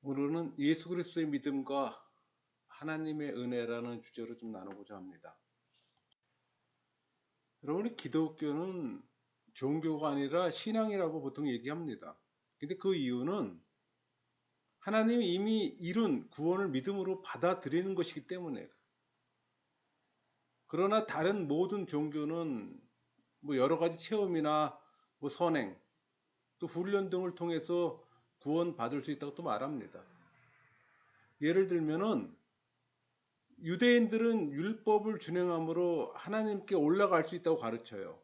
오늘은 예수 그리스도의 믿음과 하나님의 은혜라는 주제로 좀 나누고자 합니다. 여러분, 기독교는 종교가 아니라 신앙이라고 보통 얘기합니다. 근데 그 이유는 하나님이 이미 이룬 구원을 믿음으로 받아들이는 것이기 때문에. 그러나 다른 모든 종교는 여러 가지 체험이나 선행, 또 훈련 등을 통해서 구원받을 수 있다고 또 말합니다. 예를 들면은 유대인들은 율법을 준행함으로 하나님께 올라갈 수 있다고 가르쳐요.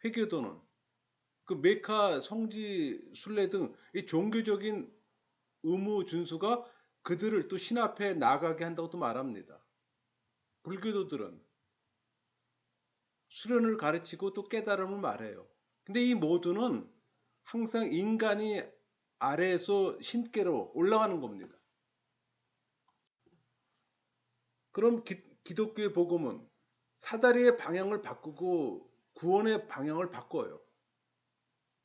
회교도는 그 메카 성지 순례 등 이 종교적인 의무 준수가 그들을 또 신 앞에 나가게 한다고 또 말합니다. 불교도들은 수련을 가르치고 또 깨달음을 말해요. 근데 이 모두는 항상 인간이 아래에서 신께로 올라가는 겁니다. 그럼 기독교의 복음은 사다리의 방향을 바꾸고 구원의 방향을 바꿔요.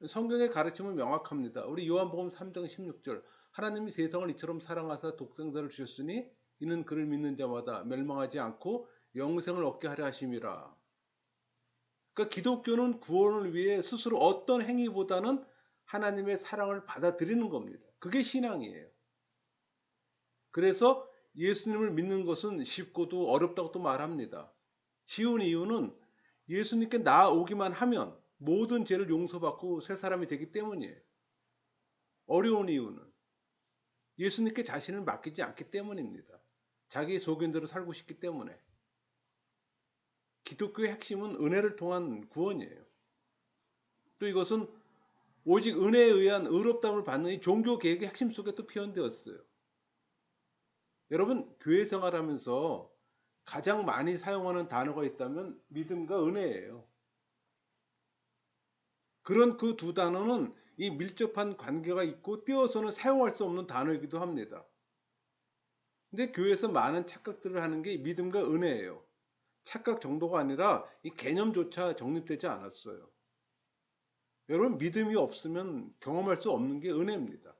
성경의 가르침은 명확합니다. 우리 요한복음 3장 16절, 하나님이 세상을 이처럼 사랑하사 독생자를 주셨으니 이는 그를 믿는 자마다 멸망하지 않고 영생을 얻게 하려 하심이라. 그러니까 기독교는 구원을 위해 스스로 어떤 행위보다는 하나님의 사랑을 받아들이는 겁니다. 그게 신앙이에요. 그래서 예수님을 믿는 것은 쉽고도 어렵다고 또 말합니다. 쉬운 이유는 예수님께 나아오기만 하면 모든 죄를 용서받고 새 사람이 되기 때문이에요. 어려운 이유는 예수님께 자신을 맡기지 않기 때문입니다. 자기 소견대로 살고 싶기 때문에. 기독교의 핵심은 은혜를 통한 구원이에요. 또 이것은 오직 은혜에 의한 의롭다움을 받는 이 종교 개혁의 핵심 속에 또 표현되었어요. 여러분, 교회 생활하면서 가장 많이 사용하는 단어가 있다면 믿음과 은혜예요. 그런 그 두 단어는 이 밀접한 관계가 있고 띄어서는 사용할 수 없는 단어이기도 합니다. 근데 교회에서 많은 착각들을 하는 게 믿음과 은혜예요. 착각 정도가 아니라 이 개념조차 정립되지 않았어요. 여러분, 믿음이 없으면 경험할 수 없는 게 은혜입니다.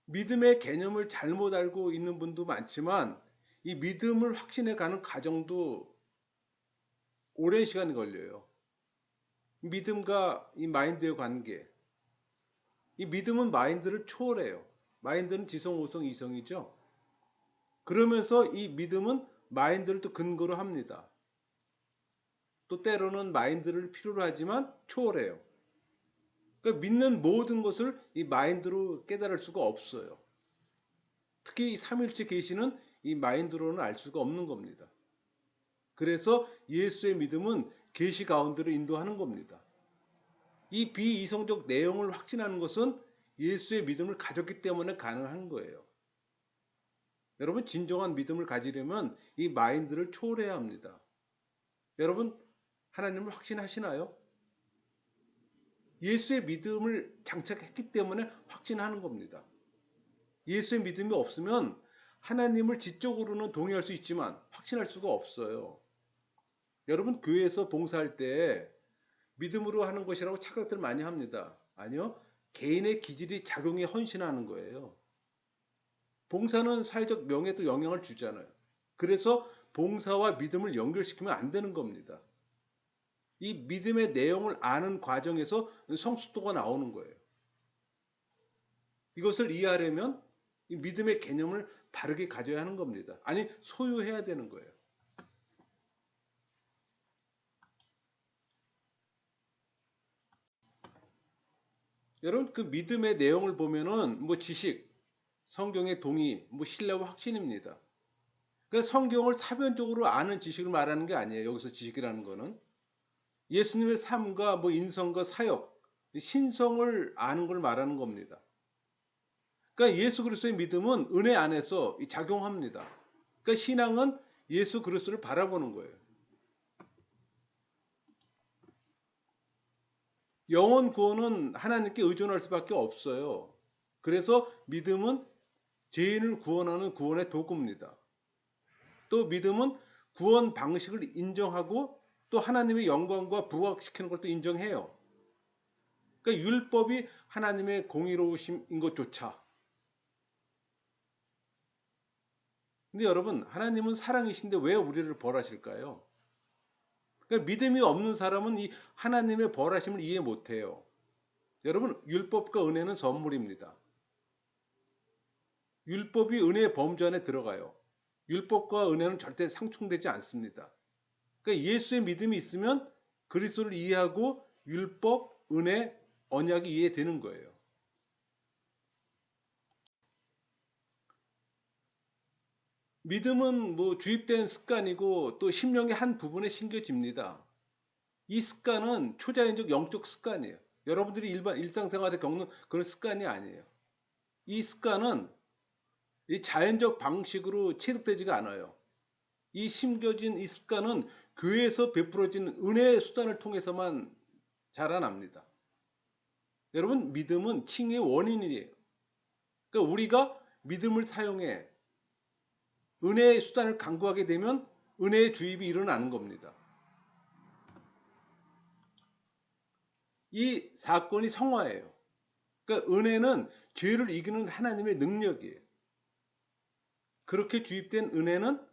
믿음의 개념을 잘못 알고 있는 분도 많지만 이 믿음을 확신해 가는 과정도 오랜 시간이 걸려요. 믿음과 이 마인드의 관계. 이 믿음은 마인드를 초월해요. 마인드는 지성, 오성, 이성이죠. 그러면서 이 믿음은 마인드를 또 근거로 합니다. 또 때로는 마인드를 필요로 하지만 초월해요. 그러니까 믿는 모든 것을 이 마인드로 깨달을 수가 없어요. 특히 이 삼일체 계시는 이 마인드로는 알 수가 없는 겁니다. 그래서 예수의 믿음은 계시 가운데로 인도하는 겁니다. 이 비이성적 내용을 확신하는 것은 예수의 믿음을 가졌기 때문에 가능한 거예요. 여러분, 진정한 믿음을 가지려면 이 마인드를 초월해야 합니다. 여러분, 하나님을 확신하시나요? 예수의 믿음을 장착했기 때문에 확신하는 겁니다. 예수의 믿음이 없으면 하나님을 지적으로는 동의할 수 있지만 확신할 수가 없어요. 여러분, 교회에서 봉사할 때 믿음으로 하는 것이라고 착각들 많이 합니다. 아니요. 개인의 기질이 작용에 헌신하는 거예요. 봉사는 사회적 명예도 영향을 주잖아요. 그래서 봉사와 믿음을 연결시키면 안 되는 겁니다. 이 믿음의 내용을 아는 과정에서 성숙도가 나오는 거예요. 이것을 이해하려면 이 믿음의 개념을 바르게 가져야 하는 겁니다. 아니, 소유해야 되는 거예요. 여러분, 그 믿음의 내용을 보면은 지식, 성경의 동의, 신뢰와 확신입니다. 그러니까 성경을 사변적으로 아는 지식을 말하는 게 아니에요. 여기서 지식이라는 거는 예수님의 삶과 인성과 사역, 신성을 아는 걸 말하는 겁니다. 그러니까 예수 그리스도의 믿음은 은혜 안에서 작용합니다. 그러니까 신앙은 예수 그리스도를 바라보는 거예요. 영원 구원은 하나님께 의존할 수밖에 없어요. 그래서 믿음은 죄인을 구원하는 구원의 도구입니다. 또 믿음은 구원 방식을 인정하고 또 하나님의 영광과 부각시키는 것도 인정해요. 그러니까 율법이 하나님의 공의로우심인 것조차. 근데 여러분, 하나님은 사랑이신데 왜 우리를 벌하실까요? 그러니까 믿음이 없는 사람은 이 하나님의 벌하심을 이해 못해요. 여러분, 율법과 은혜는 선물입니다. 율법이 은혜의 범주 안에 들어가요. 율법과 은혜는 절대 상충되지 않습니다. 그러니까 예수의 믿음이 있으면 그리스도를 이해하고 율법, 은혜, 언약이 이해되는 거예요. 믿음은 뭐 주입된 습관이고 또 심령의 한 부분에 심겨집니다. 이 습관은 초자연적 영적 습관이에요. 여러분들이 일상생활에 겪는 그런 습관이 아니에요. 이 습관은 이 자연적 방식으로 체득되지가 않아요. 이 심겨진 이 습관은 교회에서 베풀어진 은혜의 수단을 통해서만 자라납니다. 여러분, 믿음은 칭의의 원인이에요. 그러니까 우리가 믿음을 사용해 은혜의 수단을 강구하게 되면 은혜의 주입이 일어나는 겁니다. 이 사건이 성화예요. 그러니까 은혜는 죄를 이기는 하나님의 능력이에요. 그렇게 주입된 은혜는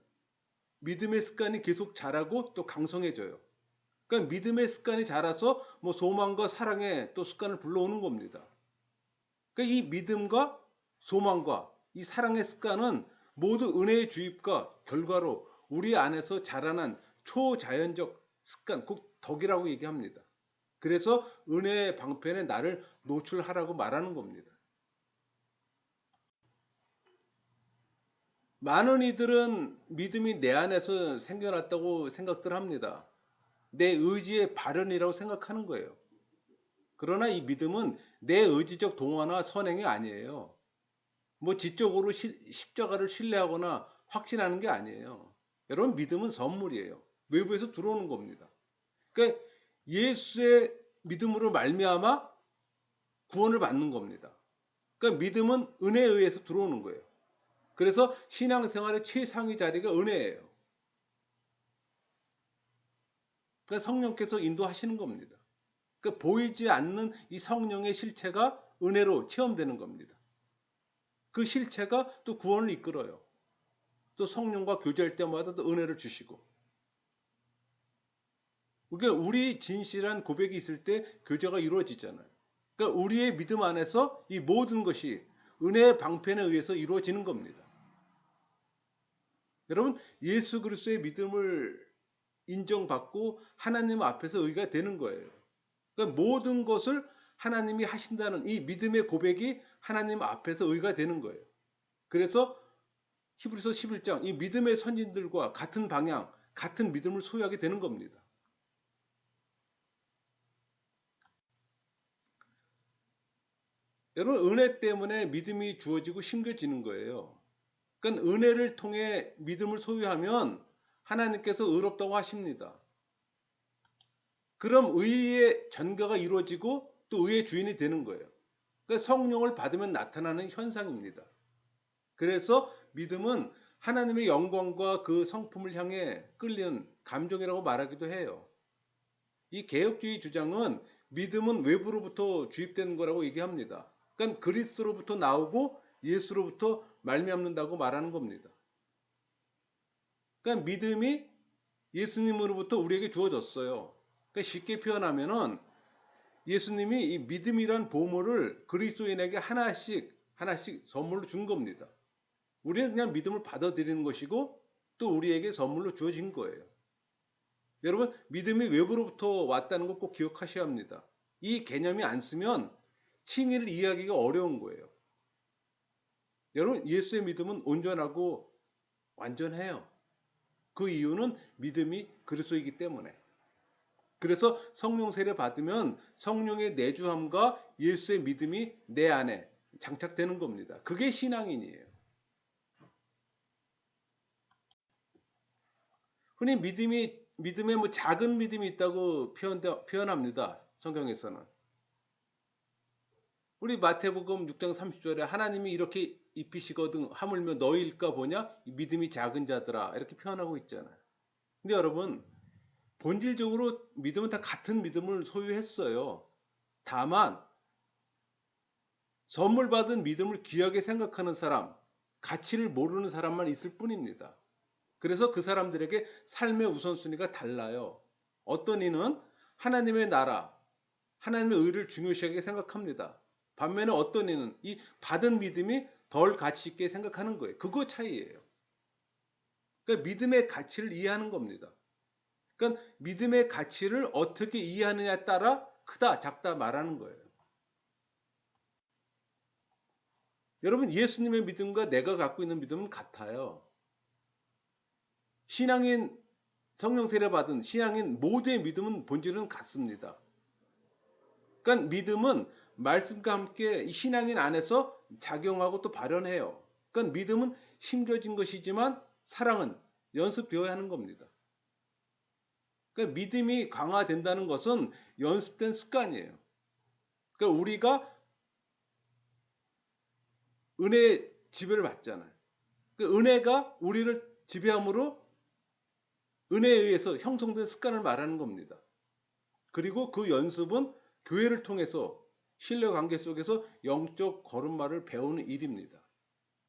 믿음의 습관이 계속 자라고 또 강성해져요. 그러니까 믿음의 습관이 자라서 뭐 소망과 사랑의 또 습관을 불러오는 겁니다. 그러니까 이 믿음과 소망과 이 사랑의 습관은 모두 은혜의 주입과 결과로 우리 안에서 자라난 초자연적 습관, 곧 덕이라고 얘기합니다. 그래서 은혜의 방편에 나를 노출하라고 말하는 겁니다. 많은 이들은 믿음이 내 안에서 생겨났다고 생각들 합니다. 내 의지의 발현이라고 생각하는 거예요. 그러나 이 믿음은 내 의지적 동화나 선행이 아니에요. 뭐 지적으로 십자가를 신뢰하거나 확신하는 게 아니에요. 여러분, 믿음은 선물이에요. 외부에서 들어오는 겁니다. 그러니까 예수의 믿음으로 말미암아 구원을 받는 겁니다. 그러니까 믿음은 은혜에 의해서 들어오는 거예요. 그래서 신앙생활의 최상위 자리가 은혜예요. 그러니까 성령께서 인도하시는 겁니다. 그러니까 보이지 않는 이 성령의 실체가 은혜로 체험되는 겁니다. 그 실체가 또 구원을 이끌어요. 또 성령과 교제할 때마다 또 은혜를 주시고. 그러니까 우리 진실한 고백이 있을 때 교제가 이루어지잖아요. 그러니까 우리의 믿음 안에서 이 모든 것이 은혜의 방편에 의해서 이루어지는 겁니다. 여러분, 예수 그리스도의 믿음을 인정받고 하나님 앞에서 의가 되는 거예요. 그러니까 모든 것을 하나님이 하신다는 이 믿음의 고백이 하나님 앞에서 의가 되는 거예요. 그래서 히브리서 11장 이 믿음의 선진들과 같은 방향, 같은 믿음을 소유하게 되는 겁니다. 여러분, 은혜 때문에 믿음이 주어지고 심겨지는 거예요. 그러니까 은혜를 통해 믿음을 소유하면 하나님께서 의롭다고 하십니다. 그럼 의의 전가가 이루어지고 또 의의 주인이 되는 거예요. 그러니까 성령을 받으면 나타나는 현상입니다. 그래서 믿음은 하나님의 영광과 그 성품을 향해 끌리는 감정이라고 말하기도 해요. 이 개혁주의 주장은 믿음은 외부로부터 주입된 거라고 얘기합니다. 그러니까 그리스도로부터 나오고 예수로부터 말미암는다고 말하는 겁니다. 그러니까 믿음이 예수님으로부터 우리에게 주어졌어요. 그러니까 쉽게 표현하면은 예수님이 이 믿음이란 보물을 그리스도인에게 하나씩 선물로 준 겁니다. 우리는 그냥 믿음을 받아들이는 것이고 또 우리에게 선물로 주어진 거예요. 여러분, 믿음이 외부로부터 왔다는 거 꼭 기억하셔야 합니다. 이 개념이 안 쓰면 칭의를 이해하기가 어려운 거예요. 여러분, 예수의 믿음은 온전하고 완전해요. 그 이유는 믿음이 그리스도이기 때문에. 그래서 성령 세례 받으면 성령의 내주함과 예수의 믿음이 내 안에 장착되는 겁니다. 그게 신앙인이에요. 흔히 믿음에 뭐 작은 믿음이 있다고 표현합니다. 성경에서는. 우리 마태복음 6장 30절에 하나님이 이렇게 입히시거든 하물며 너희일까 보냐? 믿음이 작은 자들아. 이렇게 표현하고 있잖아요. 근데 여러분, 본질적으로 믿음은 다 같은 믿음을 소유했어요. 다만 선물 받은 믿음을 귀하게 생각하는 사람, 가치를 모르는 사람만 있을 뿐입니다. 그래서 그 사람들에게 삶의 우선순위가 달라요. 어떤 이는 하나님의 나라, 하나님의 의를 중요시하게 생각합니다. 반면에 어떤 이는 이 받은 믿음이 덜 가치 있게 생각하는 거예요. 그거 차이예요. 그러니까 믿음의 가치를 이해하는 겁니다. 그러니까 믿음의 가치를 어떻게 이해하느냐에 따라 크다, 작다 말하는 거예요. 여러분, 예수님의 믿음과 내가 갖고 있는 믿음은 같아요. 신앙인, 성령 세례 받은 신앙인 모두의 믿음은 본질은 같습니다. 그러니까 믿음은 말씀과 함께 신앙인 안에서 작용하고 또 발현해요. 그러니까 믿음은 심겨진 것이지만 사랑은 연습되어야 하는 겁니다. 그러니까 믿음이 강화된다는 것은 연습된 습관이에요. 그러니까 우리가 은혜의 지배를 받잖아요. 그 은혜가 우리를 지배함으로 은혜에 의해서 형성된 습관을 말하는 겁니다. 그리고 그 연습은 교회를 통해서 신뢰 관계 속에서 영적 걸음마를 배우는 일입니다.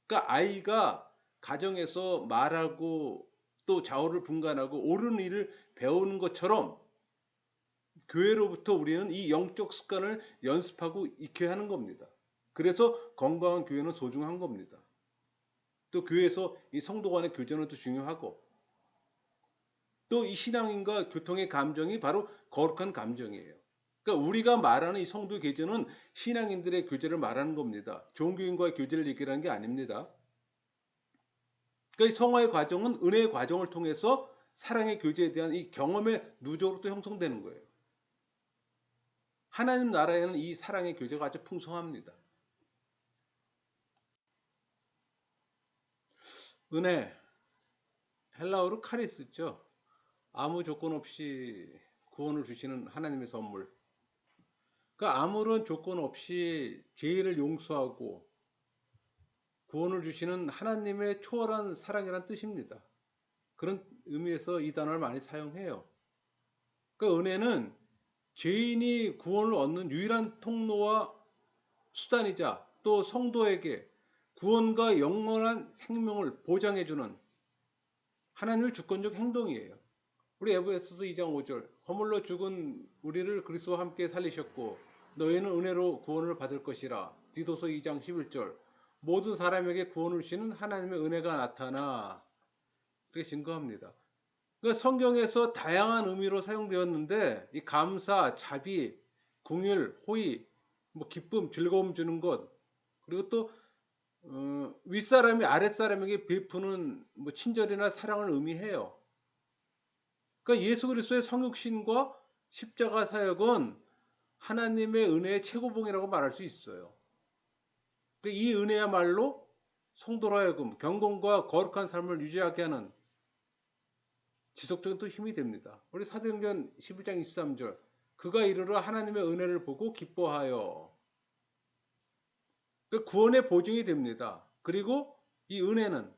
그러니까 아이가 가정에서 말하고 또 좌우를 분간하고 옳은 일을 배우는 것처럼 교회로부터 우리는 이 영적 습관을 연습하고 익혀야 하는 겁니다. 그래서 건강한 교회는 소중한 겁니다. 또 교회에서 이 성도 간의 교제는 또 중요하고 또 이 신앙인과 교통의 감정이 바로 거룩한 감정이에요. 그러니까 우리가 말하는 이 성도 교제는 신앙인들의 교제를 말하는 겁니다. 종교인과의 교제를 얘기하는 게 아닙니다. 그러니까 이 성화의 과정은 은혜의 과정을 통해서 사랑의 교제에 대한 이 경험의 누적으로 또 형성되는 거예요. 하나님 나라에는 이 사랑의 교제가 아주 풍성합니다. 은혜, 헬라어로 카리스죠. 아무 조건 없이 구원을 주시는 하나님의 선물. 그러니까 아무런 조건 없이 죄를 용서하고 구원을 주시는 하나님의 초월한 사랑이란 뜻입니다. 그런 의미에서 이 단어를 많이 사용해요. 그러니까 은혜는 죄인이 구원을 얻는 유일한 통로와 수단이자 또 성도에게 구원과 영원한 생명을 보장해주는 하나님의 주권적 행동이에요. 우리 에베소서 2장 5절 허물로 죽은 우리를 그리스도와 함께 살리셨고 너희는 은혜로 구원을 받을 것이라. 디도서 2장 11절 모든 사람에게 구원을 주시는 하나님의 은혜가 나타나 그렇게 증거합니다. 그러니까 성경에서 다양한 의미로 사용되었는데 이 감사, 자비, 궁율, 호의, 기쁨, 즐거움 주는 것 그리고 또 윗사람이 아랫사람에게 베푸는 친절이나 사랑을 의미해요. 그러니까 예수 그리스도의 성육신과 십자가 사역은 하나님의 은혜의 최고봉이라고 말할 수 있어요. 그러니까 이 은혜야말로 성도로 하여금 경건과 거룩한 삶을 유지하게 하는 지속적인 또 힘이 됩니다. 우리 사도행전 11장 23절 그가 이르러 하나님의 은혜를 보고 기뻐하여 그러니까 구원의 보증이 됩니다. 그리고 이 은혜는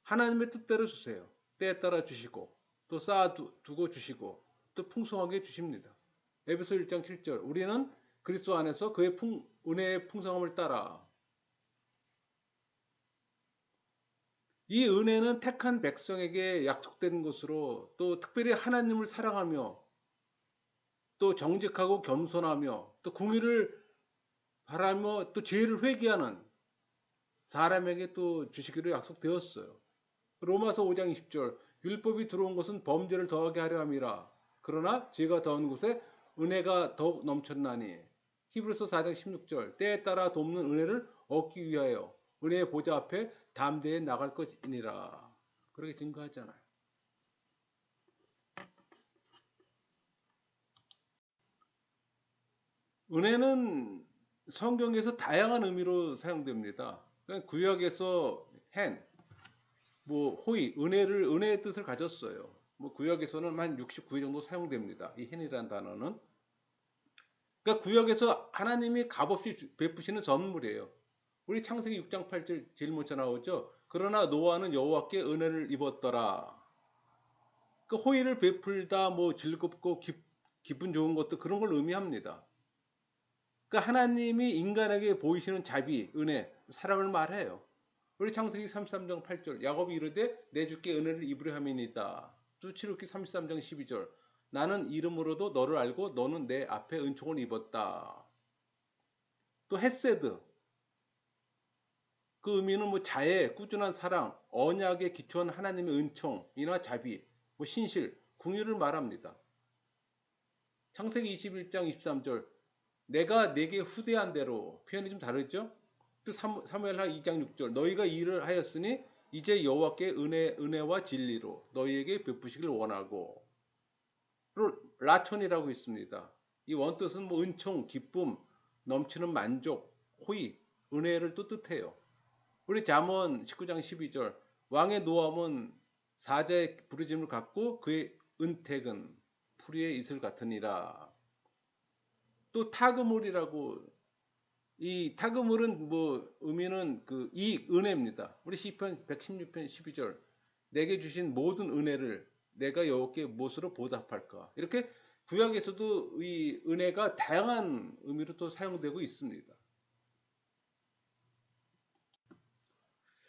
하나님의 뜻대로 주세요. 때에 따라 주시고 또 쌓아두고 주시고 또 풍성하게 주십니다. 에베소 1장 7절 우리는 그리스도 안에서 그의 은혜의 풍성함을 따라 이 은혜는 택한 백성에게 약속된 것으로 또 특별히 하나님을 사랑하며 또 정직하고 겸손하며 또 궁의를 바라며 또 죄를 회개하는 사람에게 또 주시기로 약속되었어요. 로마서 5장 20절 율법이 들어온 것은 범죄를 더하게 하려 함이라. 그러나 죄가 더한 곳에 은혜가 더욱 넘쳤나니. 히브리서 4장 16절 때에 따라 돕는 은혜를 얻기 위하여 은혜의 보좌 앞에 담대히 나갈 것이니라. 그렇게 증거하잖아요. 은혜는 성경에서 다양한 의미로 사용됩니다. 구약에서 헨, 호의, 은혜의 뜻을 가졌어요. 구약에서는 한 69회 정도 사용됩니다. 이 헨이라는 단어는. 그러니까 구약에서 하나님이 값없이 베푸시는 선물이에요. 우리 창세기 6장 8절 제일 먼저 나오죠. 그러나 노아는 여호와께 은혜를 입었더라. 그 호의를 베풀다, 즐겁고 기분 좋은 것도 그런 걸 의미합니다. 그러니까 하나님이 인간에게 보이시는 자비, 은혜, 사랑을 말해요. 우리 창세기 33장 8절 야곱이 이르되 내 주께 은혜를 입으려 함이니이다. 또 출애굽기 33장 12절 나는 이름으로도 너를 알고 너는 내 앞에 은총을 입었다. 또 헤세드 그 의미는 뭐 자애, 꾸준한 사랑, 언약에 기초한 하나님의 은총이나 자비, 뭐 신실, 궁유를 말합니다. 창세기 21장 23절 내가 내게 후대한 대로 표현이 좀 다르죠? 또 사무엘하 2장 6절 너희가 일을 하였으니 이제 여호와께 은혜와 진리로 너희에게 베푸시길 원하고 또 라촌이라고 있습니다. 이 원뜻은 뭐 은총, 기쁨, 넘치는 만족, 호의, 은혜를 또 뜻해요. 우리 잠언 19장 12절 왕의 노함은 사자의 부르짐을 갖고 그의 은택은 풀이의 이슬 같으니라. 또 타그물이라고 이 타그물은 뭐 의미는 그 이익 은혜입니다. 우리 시편 116편 12절 내게 주신 모든 은혜를 내가 여호와께 무엇으로 보답할까? 이렇게 구약에서도 이 은혜가 다양한 의미로 또 사용되고 있습니다.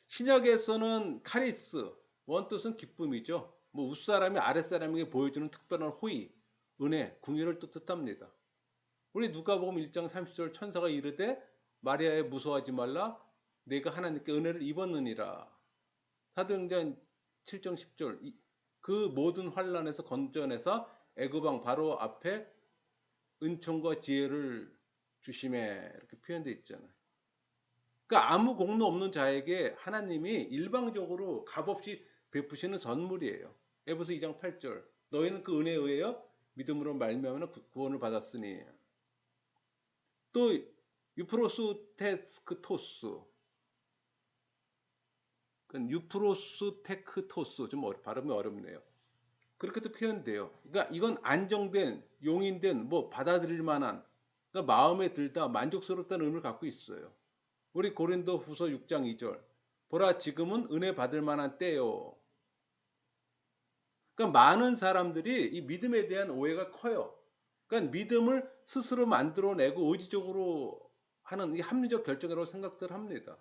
신약에서는 카리스 원뜻은 기쁨이죠. 뭐 윗사람이 아랫사람에게 보여주는 특별한 호의, 은혜, 궁유를 또 뜻합니다. 우리 누가복음 1장 30절 천사가 이르되 마리아에 무서워하지 말라 내가 하나님께 은혜를 입었느니라. 사도행전 7장 10절 그 모든 환란에서 건져내서 애굽 왕 바로 앞에 은총과 지혜를 주심에 이렇게 표현되어 있잖아요. 그러니까 아무 공로 없는 자에게 하나님이 일방적으로 값없이 베푸시는 선물이에요. 에베소 2장 8절 너희는 그 은혜에 의하여 믿음으로 말미암아 구원을 받았으니 또 유프로스테크토스 유프로스테크토스 좀 발음이 어렵네요. 그렇게도 표현돼요. 그러니까 이건 안정된, 용인된, 뭐 받아들일 만한, 그러니까 마음에 들다, 만족스럽다는 의미를 갖고 있어요. 우리 고린도 후서 6장 2절 보라 지금은 은혜 받을 만한 때요. 그러니까 많은 사람들이 이 믿음에 대한 오해가 커요. 그러니까 믿음을 스스로 만들어내고 의지적으로 하는 이 합리적 결정이라고 생각들 합니다.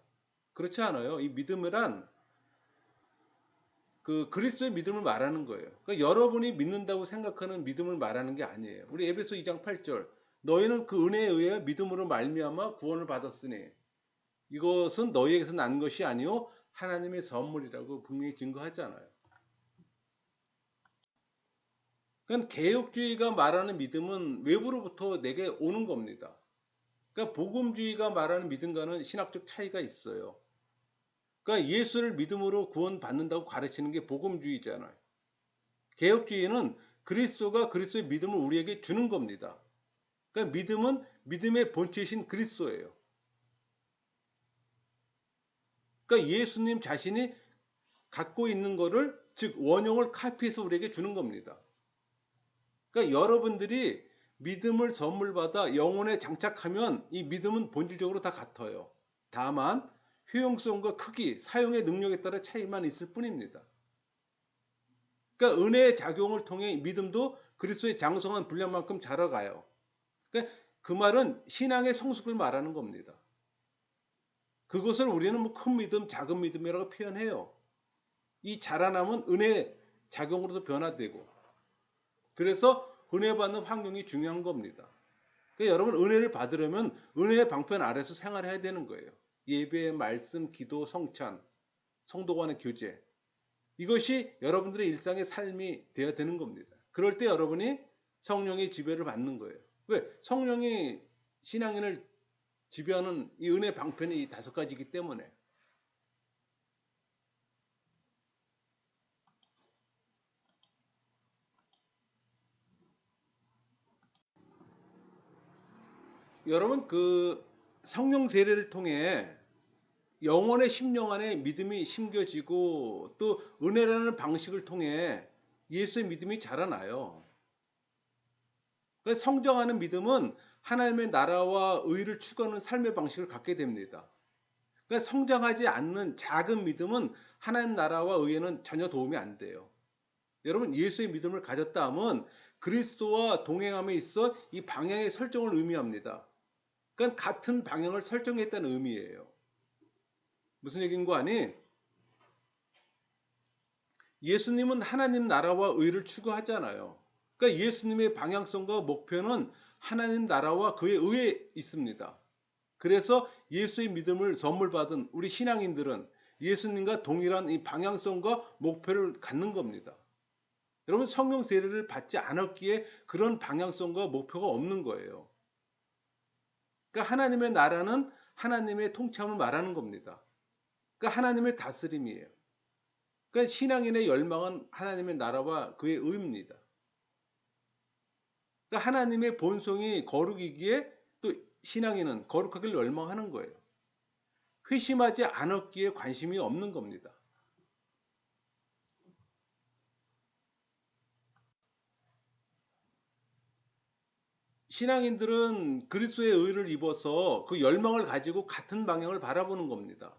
그렇지 않아요. 이 믿음이란 그 그리스도의 믿음을 말하는 거예요. 그러니까 여러분이 믿는다고 생각하는 믿음을 말하는 게 아니에요. 우리 에베소 2장 8절 너희는 그 은혜에 의해 믿음으로 말미암아 구원을 받았으니 이것은 너희에게서 난 것이 아니요 하나님의 선물이라고 분명히 증거하잖아요. 그러니까 개혁주의가 말하는 믿음은 외부로부터 내게 오는 겁니다. 그러니까 복음주의가 말하는 믿음과는 신학적 차이가 있어요. 그러니까 예수를 믿음으로 구원받는다고 가르치는 게 복음주의잖아요. 개혁주의는 그리스도가 그리스도의 믿음을 우리에게 주는 겁니다. 그러니까 믿음은 믿음의 본체이신 그리스도예요. 그러니까 예수님 자신이 갖고 있는 거를 즉 원형을 카피해서 우리에게 주는 겁니다. 그러니까 여러분들이 믿음을 선물 받아 영혼에 장착하면 이 믿음은 본질적으로 다 같아요. 다만 효용성과 크기, 사용의 능력에 따라 차이만 있을 뿐입니다. 그러니까 은혜의 작용을 통해 믿음도 그리스도의 장성한 분량만큼 자라가요. 그러니까 그 말은 신앙의 성숙을 말하는 겁니다. 그것을 우리는 뭐 큰 믿음, 작은 믿음이라고 표현해요. 이 자라남은 은혜 작용으로도 변화되고 그래서 은혜 받는 환경이 중요한 겁니다. 그러니까 여러분 은혜를 받으려면 은혜의 방편 아래서 생활해야 되는 거예요. 예배, 말씀, 기도, 성찬, 성도 간의 교제 이것이 여러분들의 일상의 삶이 되어야 되는 겁니다. 그럴 때 여러분이 성령의 지배를 받는 거예요. 왜? 성령이 신앙인을 지배하는 이 은혜 방편이 이 5가지이기 때문에 여러분 그 성령 세례를 통해 영혼의 심령 안에 믿음이 심겨지고 또 은혜라는 방식을 통해 예수의 믿음이 자라나요. 그래서 성장하는 믿음은 하나님의 나라와 의를 추구하는 삶의 방식을 갖게 됩니다. 그러니까 성장하지 않는 작은 믿음은 하나님 나라와 의에는 전혀 도움이 안 돼요. 여러분 예수의 믿음을 가졌다 하면 그리스도와 동행함에 있어 이 방향의 설정을 의미합니다. 그러니까 같은 방향을 설정했다는 의미예요. 무슨 얘기인 거 아니? 예수님은 하나님 나라와 의를 추구하잖아요. 그러니까 예수님의 방향성과 목표는 하나님 나라와 그의 의에 있습니다. 그래서 예수의 믿음을 선물 받은 우리 신앙인들은 예수님과 동일한 이 방향성과 목표를 갖는 겁니다. 여러분 성령 세례를 받지 않았기에 그런 방향성과 목표가 없는 거예요. 그러니까 하나님의 나라는 하나님의 통치함을 말하는 겁니다. 그러니까 하나님의 다스림이에요. 그러니까 신앙인의 열망은 하나님의 나라와 그의 의입니다. 그러니까 하나님의 본성이 거룩이기에 또 신앙인은 거룩하기를 열망하는 거예요. 회심하지 않았기에 관심이 없는 겁니다. 신앙인들은 그리스도의 의를 입어서 그 열망을 가지고 같은 방향을 바라보는 겁니다.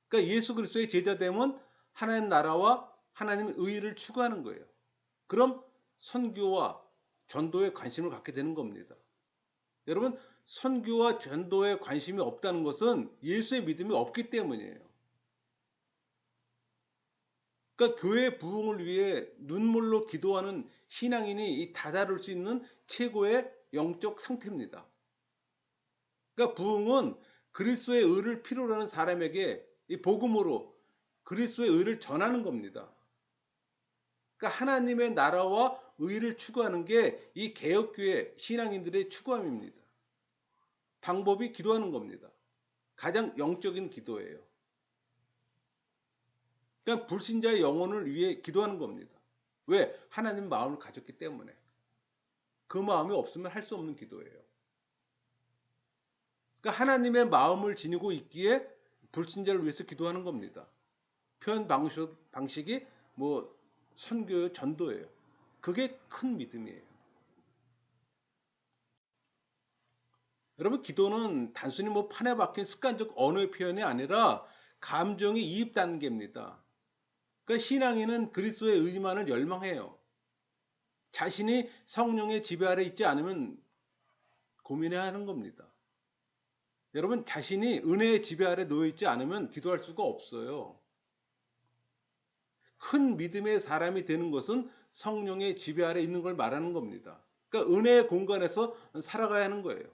그러니까 예수 그리스도의 제자됨은 하나님 나라와 하나님의 의를 추구하는 거예요. 그럼 선교와 전도에 관심을 갖게 되는 겁니다. 여러분, 선교와 전도에 관심이 없다는 것은 예수의 믿음이 없기 때문이에요. 그러니까 교회 부흥을 위해 눈물로 기도하는 신앙인이 다다를 수 있는 최고의 영적 상태입니다. 그러니까 부흥은 그리스도의 의를 필요로 하는 사람에게 이 복음으로 그리스도의 의를 전하는 겁니다. 그러니까 하나님의 나라와 의를 추구하는 게 이 개혁교회 신앙인들의 추구함입니다. 방법이 기도하는 겁니다. 가장 영적인 기도예요. 그러니까 불신자의 영혼을 위해 기도하는 겁니다. 왜? 하나님 마음을 가졌기 때문에. 그 마음이 없으면 할 수 없는 기도예요. 그러니까 하나님의 마음을 지니고 있기에 불신자를 위해서 기도하는 겁니다. 표현 방식이 뭐 선교 전도예요. 그게 큰 믿음이에요. 여러분 기도는 단순히 뭐 판에 박힌 습관적 언어의 표현이 아니라 감정의 이입 단계입니다. 그러니까 신앙인은 그리스도의 의지만을 열망해요. 자신이 성령의 지배 아래 있지 않으면 고민해야 하는 겁니다. 여러분 자신이 은혜의 지배 아래 놓여 있지 않으면 기도할 수가 없어요. 큰 믿음의 사람이 되는 것은 성령의 지배 아래 있는 걸 말하는 겁니다. 그러니까 은혜의 공간에서 살아가야 하는 거예요.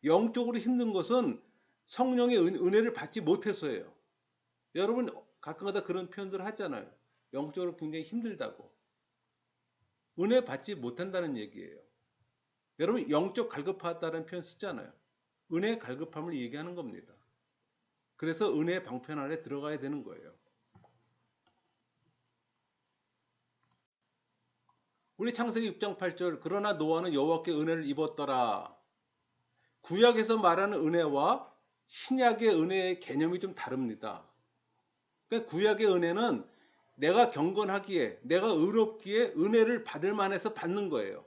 영적으로 힘든 것은 성령의 은혜를 받지 못해서예요. 여러분 가끔가다 그런 표현들을 하잖아요. 영적으로 굉장히 힘들다고. 은혜 받지 못한다는 얘기예요. 여러분 영적 갈급하다는 표현 쓰잖아요. 은혜 갈급함을 얘기하는 겁니다. 그래서 은혜 방편 안에 들어가야 되는 거예요. 우리 창세기 6장 8절 그러나 노아는 여호와께 은혜를 입었더라. 구약에서 말하는 은혜와 신약의 은혜의 개념이 좀 다릅니다. 그러니까 구약의 은혜는 내가 경건하기에 내가 의롭기에 은혜를 받을 만해서 받는 거예요.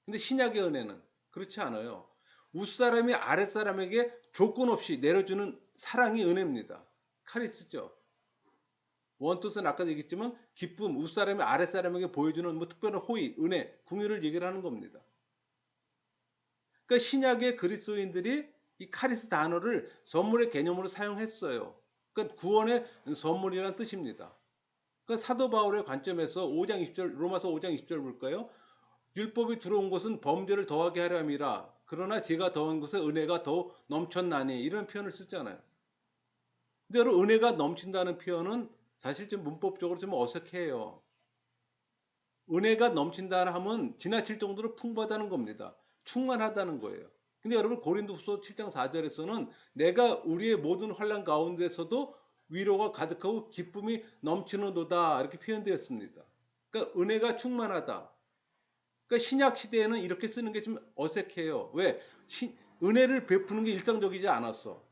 근데 신약의 은혜는 그렇지 않아요. 윗사람이 아랫사람에게 조건 없이 내려주는 사랑이 은혜입니다. 카리스죠. 원뜻은 아까도 얘기했지만 기쁨, 윗사람이 아랫사람에게 보여주는 뭐 특별한 호의, 은혜, 궁유를 얘기를 하는 겁니다. 그러니까 신약의 그리스도인들이 이 카리스 단어를 선물의 개념으로 사용했어요. 그러니까 구원의 선물이라는 뜻입니다. 그러니까 사도 바울의 관점에서 5장 20절 로마서 5장 20절 볼까요? 율법이 들어온 것은 범죄를 더하게 하려 함이라. 그러나 제가 더한 것에 은혜가 더 넘쳤나니 이런 표현을 쓰잖아요. 근데 여러분 은혜가 넘친다는 표현은 사실 좀 문법적으로 좀 어색해요. 은혜가 넘친다 하면 지나칠 정도로 풍부하다는 겁니다. 충만하다는 거예요. 근데 여러분 고린도후서 7장 4절에서는 내가 우리의 모든 환난 가운데서도 위로가 가득하고 기쁨이 넘치는도다 이렇게 표현되었습니다. 그러니까 은혜가 충만하다. 그러니까 신약 시대에는 이렇게 쓰는 게 좀 어색해요. 왜? 은혜를 베푸는 게 일상적이지 않았어.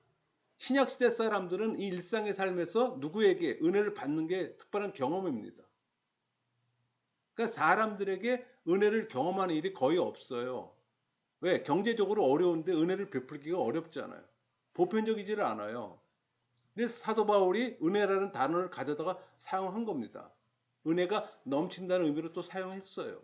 신약 시대 사람들은 이 일상의 삶에서 누구에게 은혜를 받는 게 특별한 경험입니다. 그러니까 사람들에게 은혜를 경험하는 일이 거의 없어요. 왜? 경제적으로 어려운데 은혜를 베풀기가 어렵잖아요. 보편적이지를 않아요. 근데 사도 바울이 은혜라는 단어를 가져다가 사용한 겁니다. 은혜가 넘친다는 의미로 또 사용했어요.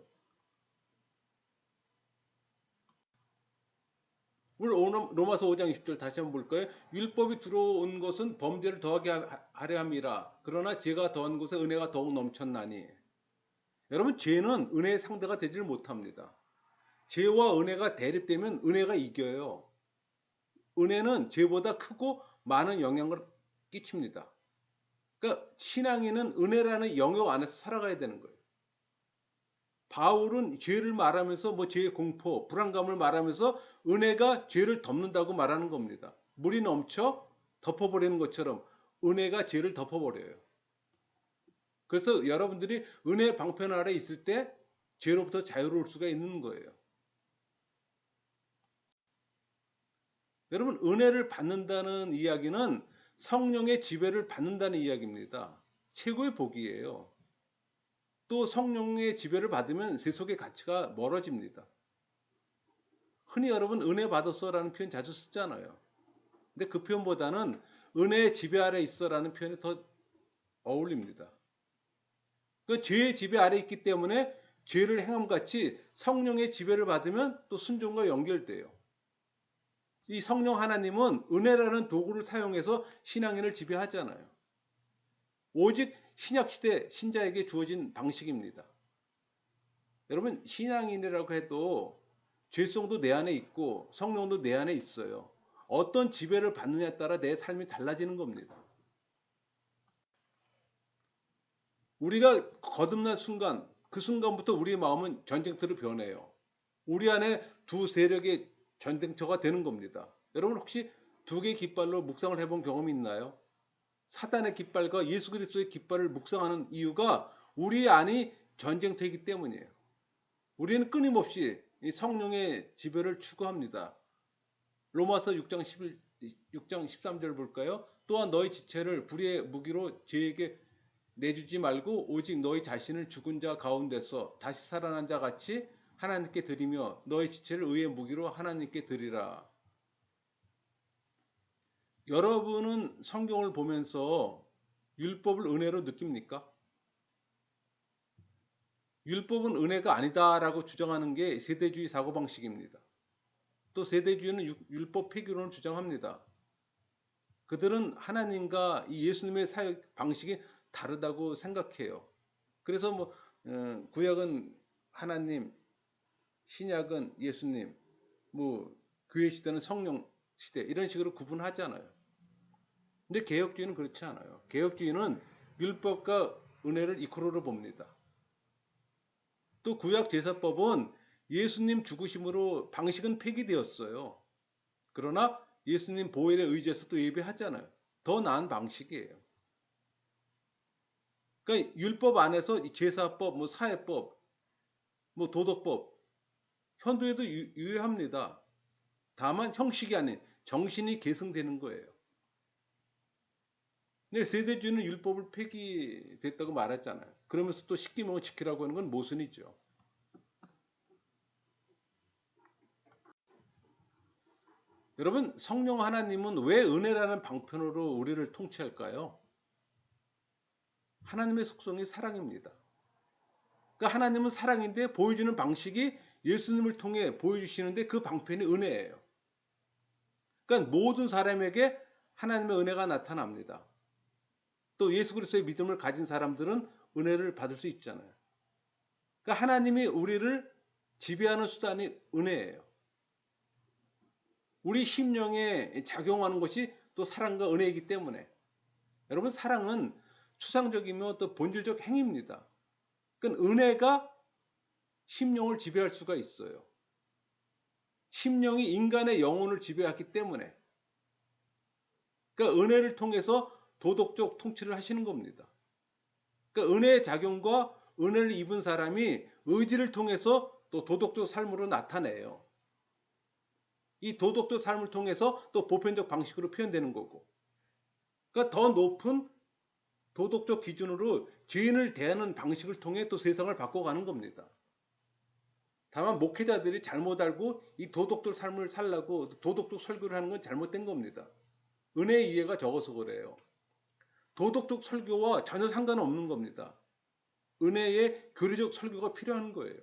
우리 로마서 5장 20절 다시 한번 볼까요? 율법이 들어온 것은 범죄를 더하게 하려 함이라. 그러나 죄가 더한 곳에 은혜가 더욱 넘쳤나니. 여러분, 죄는 은혜의 상대가 되지를 못합니다. 죄와 은혜가 대립되면 은혜가 이겨요. 은혜는 죄보다 크고 많은 영향을 끼칩니다. 그러니까 신앙인은 은혜라는 영역 안에서 살아가야 되는 거예요. 바울은 죄를 말하면서 죄의 공포, 불안감을 말하면서 은혜가 죄를 덮는다고 말하는 겁니다. 물이 넘쳐 덮어버리는 것처럼 은혜가 죄를 덮어버려요. 그래서 여러분들이 은혜 방편 아래 있을 때 죄로부터 자유로울 수가 있는 거예요. 여러분, 은혜를 받는다는 이야기는 성령의 지배를 받는다는 이야기입니다. 최고의 복이에요. 또 성령의 지배를 받으면 세속의 가치가 멀어집니다. 흔히 여러분 은혜 받았어라는 표현 자주 쓰잖아요. 근데 그 표현보다는 은혜의 지배 아래 있어라는 표현이 더 어울립니다. 그 죄의 지배 아래 있기 때문에 죄를 행함같이 성령의 지배를 받으면 또 순종과 연결돼요. 이 성령 하나님은 은혜라는 도구를 사용해서 신앙인을 지배하잖아요. 오직 신약시대 신자에게 주어진 방식입니다. 여러분, 신앙인이라고 해도 죄성도 내 안에 있고 성령도 내 안에 있어요. 어떤 지배를 받느냐에 따라 내 삶이 달라지는 겁니다. 우리가 거듭난 순간, 그 순간부터 우리의 마음은 전쟁터로 변해요. 우리 안에 두 세력의 전쟁터가 되는 겁니다. 여러분, 혹시 두 개의 깃발로 묵상을 해본 경험이 있나요? 사단의 깃발과 예수 그리스도의 깃발을 묵상하는 이유가 우리 안이 전쟁터이기 때문이에요. 우리는 끊임없이 이 성령의 지배를 추구합니다. 로마서 6장 13절 볼까요? 또한 너희 지체를 불의의 무기로 죄에게 내주지 말고 오직 너희 자신을 죽은 자 가운데서 다시 살아난 자 같이 하나님께 드리며 너희 지체를 의의 무기로 하나님께 드리라. 여러분은 성경을 보면서 율법을 은혜로 느낍니까? 율법은 은혜가 아니다라고 주장하는 게 세대주의 사고방식입니다. 또 세대주의는 율법 폐기론을 주장합니다. 그들은 하나님과 이 예수님의 사역 방식이 다르다고 생각해요. 그래서 구약은 하나님, 신약은 예수님, 교회 시대는 성령 시대 이런 식으로 구분하잖아요. 근데 개혁주의는 그렇지 않아요. 개혁주의는 율법과 은혜를 이퀄로 봅니다. 또 구약 제사법은 예수님 죽으심으로 방식은 폐기되었어요. 그러나 예수님 보혈에 의지해서 또 예배하잖아요. 더 나은 방식이에요. 그러니까 율법 안에서 제사법, 사회법, 도덕법, 현도에도 유효합니다. 다만 형식이 아닌 정신이 계승되는 거예요. 근데 세대주의는 율법을 폐기됐다고 말했잖아요. 그러면서 또 십계명을 지키라고 하는 건 모순이죠. 여러분, 성령 하나님은 왜 은혜라는 방편으로 우리를 통치할까요? 하나님의 속성이 사랑입니다. 그러니까 하나님은 사랑인데 보여주는 방식이 예수님을 통해 보여주시는데 그 방편이 은혜예요. 그러니까 모든 사람에게 하나님의 은혜가 나타납니다. 또 예수 그리스도의 믿음을 가진 사람들은 은혜를 받을 수 있잖아요. 그러니까 하나님이 우리를 지배하는 수단이 은혜예요. 우리 심령에 작용하는 것이 또 사랑과 은혜이기 때문에 여러분, 사랑은 추상적이며 또 본질적 행위입니다. 그러니까 은혜가 심령을 지배할 수가 있어요. 심령이 인간의 영혼을 지배하기 때문에 그러니까 은혜를 통해서 도덕적 통치를 하시는 겁니다. 그러니까 은혜의 작용과 은혜를 입은 사람이 의지를 통해서 또 도덕적 삶으로 나타내요. 이 도덕적 삶을 통해서 또 보편적 방식으로 표현되는 거고. 그러니까 더 높은 도덕적 기준으로 죄인을 대하는 방식을 통해 또 세상을 바꿔가는 겁니다. 다만 목회자들이 잘못 알고 이 도덕적 삶을 살라고 도덕적 설교를 하는 건 잘못된 겁니다. 은혜의 이해가 적어서 그래요. 도덕적 설교와 전혀 상관없는 겁니다. 은혜의 교리적 설교가 필요한 거예요.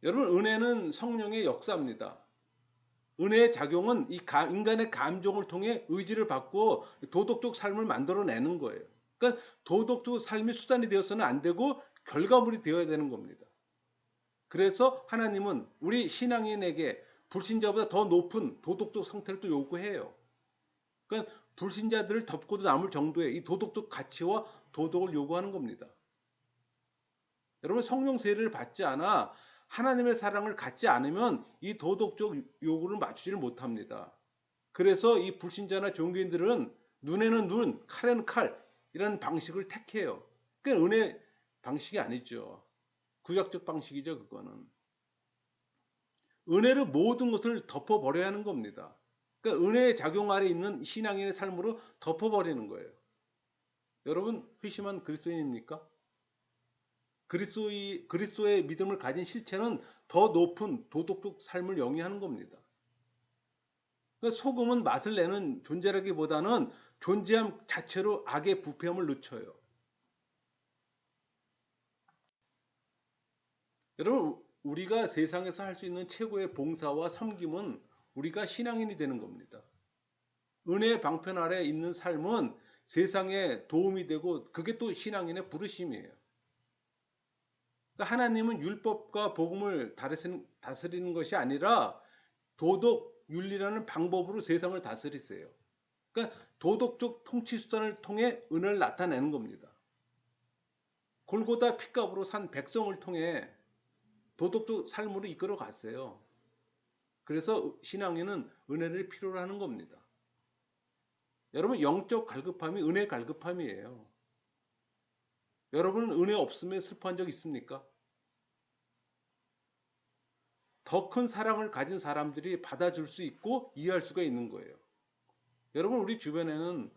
여러분, 은혜는 성령의 역사입니다. 은혜의 작용은 인간의 감정을 통해 의지를 받고 도덕적 삶을 만들어내는 거예요. 그러니까 도덕적 삶이 수단이 되어서는 안 되고 결과물이 되어야 되는 겁니다. 그래서 하나님은 우리 신앙인에게 불신자보다 더 높은 도덕적 상태를 또 요구해요. 그러니까 불신자들을 덮고도 남을 정도의 이 도덕적 가치와 도덕을 요구하는 겁니다. 여러분, 성령 세례를 받지 않아 하나님의 사랑을 갖지 않으면 이 도덕적 요구를 맞추지를 못합니다. 그래서 이 불신자나 종교인들은 눈에는 눈, 칼에는 칼 이라는 방식을 택해요. 그 은혜 방식이 아니죠. 구약적 방식이죠, 그거는. 은혜로 모든 것을 덮어버려야 하는 겁니다. 그러니까 은혜의 작용 아래 있는 신앙인의 삶으로 덮어버리는 거예요. 여러분, 회심한 그리스도인입니까? 그리스도의 믿음을 가진 실체는 더 높은 도덕적 삶을 영위하는 겁니다. 그러니까 소금은 맛을 내는 존재라기보다는 존재함 자체로 악의 부패함을 늦춰요. 여러분, 우리가 세상에서 할 수 있는 최고의 봉사와 섬김은 우리가 신앙인이 되는 겁니다. 은혜의 방편 아래 있는 삶은 세상에 도움이 되고 그게 또 신앙인의 부르심이에요. 그러니까 하나님은 율법과 복음을 다스리는 것이 아니라 도덕, 윤리라는 방법으로 세상을 다스리세요. 그러니까 도덕적 통치 수단을 통해 은혜를 나타내는 겁니다. 골고다 핏값으로 산 백성을 통해 도덕적 삶으로 이끌어 갔어요. 그래서 신앙인은 은혜를 필요로 하는 겁니다. 여러분, 영적 갈급함이 은혜 갈급함이에요. 여러분은 은혜 없음에 슬퍼한 적 있습니까? 더 큰 사랑을 가진 사람들이 받아줄 수 있고 이해할 수가 있는 거예요. 여러분, 우리 주변에는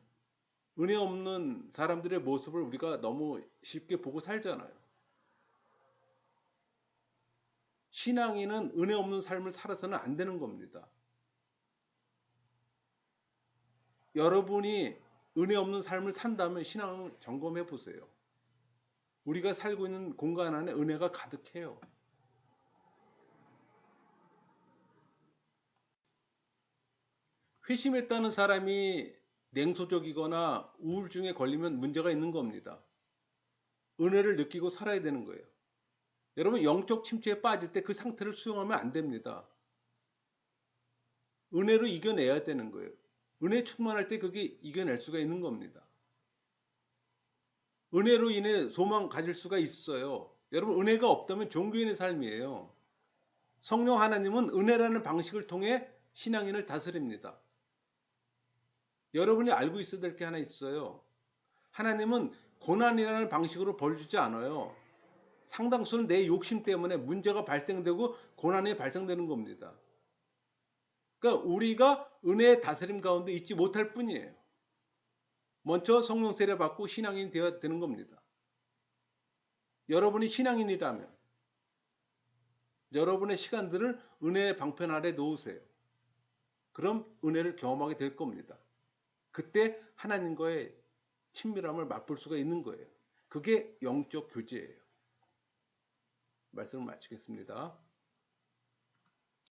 은혜 없는 사람들의 모습을 우리가 너무 쉽게 보고 살잖아요. 신앙인은 은혜 없는 삶을 살아서는 안 되는 겁니다. 여러분이 은혜 없는 삶을 산다면 신앙을 점검해 보세요. 우리가 살고 있는 공간 안에 은혜가 가득해요. 회심했다는 사람이 냉소적이거나 우울증에 걸리면 문제가 있는 겁니다. 은혜를 느끼고 살아야 되는 거예요. 여러분, 영적 침체에 빠질 때 그 상태를 수용하면 안 됩니다. 은혜로 이겨내야 되는 거예요. 은혜 충만할 때 그게 이겨낼 수가 있는 겁니다. 은혜로 인해 소망 가질 수가 있어요. 여러분, 은혜가 없다면 종교인의 삶이에요. 성령 하나님은 은혜라는 방식을 통해 신앙인을 다스립니다. 여러분이 알고 있어야 될 게 하나 있어요. 하나님은 고난이라는 방식으로 벌 주지 않아요. 상당수는 내 욕심 때문에 문제가 발생되고 고난이 발생되는 겁니다. 그러니까 우리가 은혜의 다스림 가운데 있지 못할 뿐이에요. 먼저 성령 세례 받고 신앙인이 되어야 되는 겁니다. 여러분이 신앙인이라면 여러분의 시간들을 은혜의 방편 아래 놓으세요. 그럼 은혜를 경험하게 될 겁니다. 그때 하나님과의 친밀함을 맛볼 수가 있는 거예요. 그게 영적 교제예요. 말씀을 마치겠습니다.